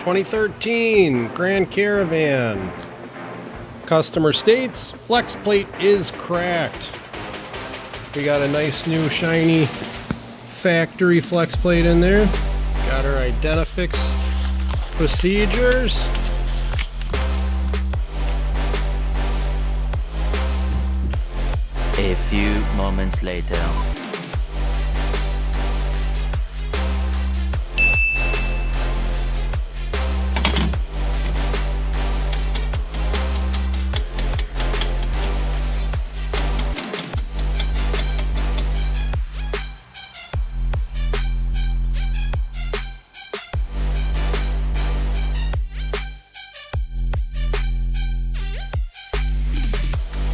2013 Grand Caravan. Customer states Flexplate is cracked. We got a nice new shiny factory Flexplate in there. Got our Identifix procedures. A few moments later.